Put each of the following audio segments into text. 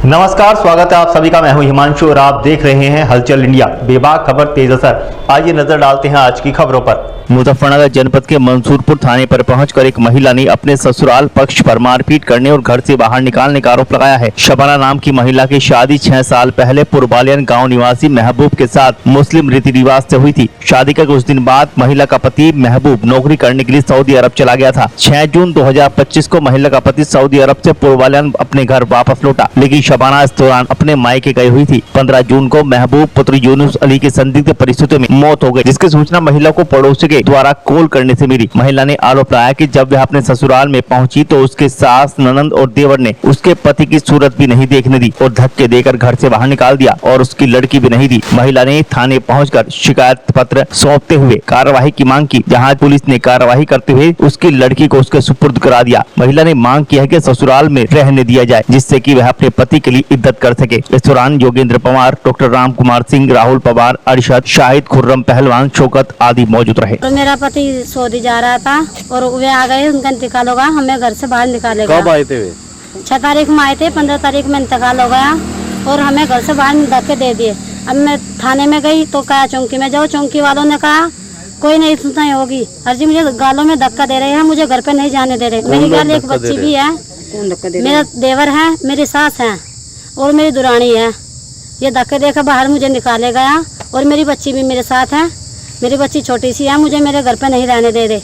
नमस्कार, स्वागत है आप सभी का। मैं हूं हिमांशु और आप देख रहे हैं हलचल इंडिया। बेबाक खबर तेज असर। आइए नजर डालते हैं आज की खबरों पर। मुजफ्फरनगर जनपद के मंसूरपुर थाने पर पहुंचकर एक महिला ने अपने ससुराल पक्ष पर मारपीट करने और घर से बाहर निकालने का आरोप लगाया है। शबाना नाम की महिला की शादी 6 साल पहले पुरबालियन गांव निवासी महबूब के साथ मुस्लिम रीति रिवाज से हुई थी। शादी के कुछ दिन बाद महिला का पति महबूब नौकरी करने के लिए सऊदी अरब चला गया था। 6 जून 2025 को महिला का पति सऊदी अरब से पुरबालियन अपने घर वापस लौटा, लेकिन शबाना इस दौरान अपने मायके गई हुई थी। 15 जून को महबूब पुत्र यूनुस अली की संदिग्ध परिस्थितियों में मौत हो गई, जिसकी सूचना महिला को पड़ोसी के द्वारा कॉल करने से मिली। महिला ने आरोप लगाया कि जब वह अपने ससुराल में पहुंची तो उसके सास, ननंद और देवर ने उसके पति की सूरत भी नहीं देखने दी और धक्के देकर घर से बाहर निकाल दिया और उसकी लड़की भी नहीं दी। महिला ने थाने पहुंचकर शिकायत पत्र सौंपते हुए कार्रवाई की मांग की, जहां पुलिस ने कार्रवाई करते हुए उसकी लड़की को उसके सुपुर्द करा दिया। महिला ने मांग की है कि ससुराल में रहने दिया जाए, जिससे कि वह अपने पति के लिए इज्जत कर सके। इस दौरान योगेंद्र पवार, डॉक्टर राम कुमार सिंह, राहुल पवार, अरशद, शाहिद, खुर्रम, पहलवान, शौकत आदि मौजूद रहे। तो मेरा पति सऊदी जा रहा था और वे आ गए, उनका इंतकाल होगा, हमें घर से बाहर निकालेगा। कब आए थे वे? 6 तारीख में आए थे, 15 तारीख में इंतकाल हो गया और हमें घर से बाहर धक्के दे दिए। अब मैं थाने में गई तो कहा चौकी में जाओ। चौकी वालों ने कहा कोई नहीं सुनता होगी, हरजी मुझे गालों में धक्का दे रहे हैं, मुझे घर पे नहीं जाने दे रहे। मेरी गाल एक बच्ची भी है, मेरा देवर है, मेरी सास है और मेरी दुरानी है। ये धक्के देकर बाहर मुझे निकाले गया और मेरी बच्ची भी मेरे साथ है। मेरी बच्ची छोटी सी है, मुझे मेरे घर पे नहीं रहने दे रहे।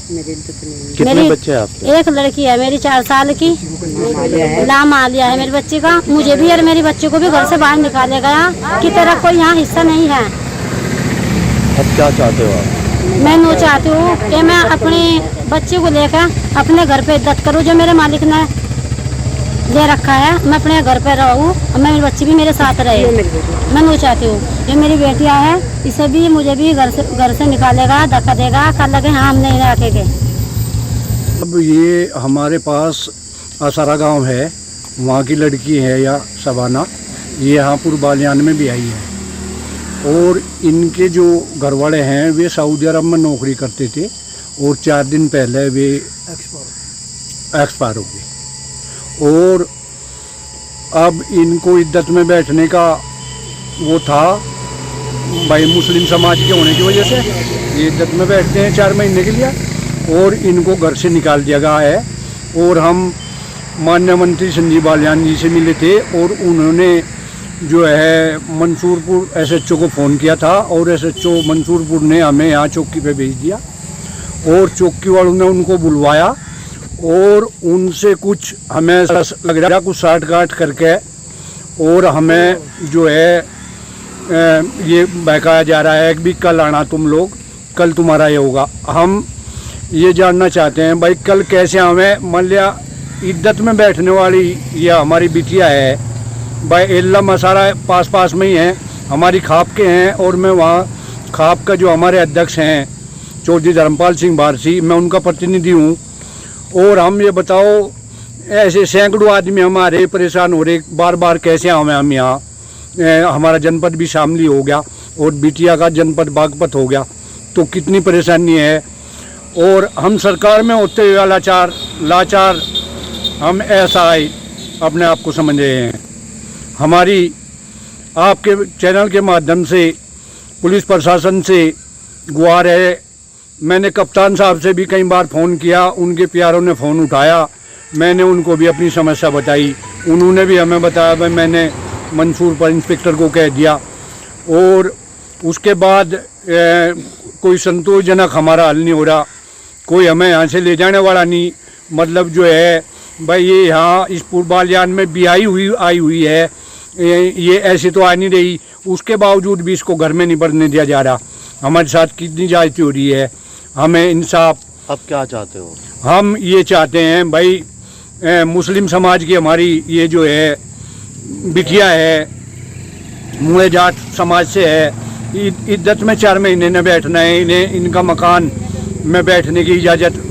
कितने बच्चे हैं आपके? एक लड़की है मेरी 4 साल की, नाम आलिया है मेरी बच्ची का। मुझे भी और मेरी बच्ची को भी घर से बाहर निकाले गया कि तेरा कोई यहाँ हिस्सा नहीं है। अब क्या चाहते हो आप? मैं नो चाहती हूँ कि मैं अपनी बच्ची को लेकर अपने घर पे इज्जत करूँ, जो मेरे मालिक ने दे रखा है। मैं अपने घर पे रहूँ और मेरी बच्ची भी मेरे साथ रहे। मैं नो चाहती हूँ। ये मेरी बेटियाँ है, इसे भी मुझे भी घर से निकालेगा, धक्का देगा, कल लगे हाँ हम नहीं रखेंगे। अब ये हमारे पास आसारा गांव है, वहाँ की लड़की है या शबाना, ये यहाँ पुरबालियान में भी आई है और इनके जो घरवाले हैं वे सऊदी अरब में नौकरी करते थे और 4 दिन पहले वे एक्सपायर हो गए। और अब इनको इद्दत में बैठने का वो था भाई, मुस्लिम समाज के होने की वजह से ये इद्दत में बैठते हैं 4 महीने के लिए और इनको घर से निकाल दिया गया है। और हम माननीय मंत्री संजीव बालियान जी से मिले थे और उन्होंने जो है मंसूरपुर SHO को फ़ोन किया था और SHO मंसूरपुर ने हमें यहाँ चौकी पे भेज दिया और चौकी वालों ने उनको बुलवाया और उनसे कुछ हमें लग रहा कुछ साठ गांठ करके और हमें जो है ये बहकाया जा रहा है कि भी कल आना तुम लोग, कल तुम्हारा ये होगा। हम ये जानना चाहते हैं भाई कल कैसे हमें, मान लिया इद्दत में बैठने वाली ये हमारी बिटिया है भाई, एल्ला मसारा पास में ही है, हमारी खाप के हैं और मैं वहाँ खाप का जो हमारे अध्यक्ष हैं चौधरी धर्मपाल सिंह भारसी, मैं उनका प्रतिनिधि हूँ। और हम ये बताओ ऐसे सैकड़ों आदमी हमारे परेशान हो रहे, बार बार कैसे आवें हम यहाँ। हमारा जनपद भी शामली हो गया और बिटिया का जनपद बागपत हो गया, तो कितनी परेशानी है। और हम सरकार में होते हुए लाचार हम ऐसा ही अपने आप को समझ रहे हैं। हमारी आपके चैनल के माध्यम से पुलिस प्रशासन से गुहार है। मैंने कप्तान साहब से भी कई बार फ़ोन किया, उनके प्यारों ने फ़ोन उठाया, मैंने उनको भी अपनी समस्या बताई, उन्होंने भी हमें बताया भाई मैंने मंसूर पर इंस्पेक्टर को कह दिया। और उसके बाद कोई संतोषजनक हमारा हल नहीं हो रहा, कोई हमें यहाँ से ले जाने वाला नहीं। मतलब जो है भाई ये यहाँ इस पुरबालियान में भी आई हुई है, ये ऐसे तो आ नहीं रही, उसके बावजूद भी इसको घर में नहीं बढ़ने दिया जा रहा। हमारे साथ कितनी ज्यादती हो रही है, हमें इंसाफ। अब क्या चाहते हो? हम ये चाहते हैं भाई मुस्लिम समाज की हमारी ये जो है बिटिया है, मुए जाट समाज से है, इद्दत में 4 महीने न बैठना है, इन्हें इनका मकान में बैठने की इजाज़त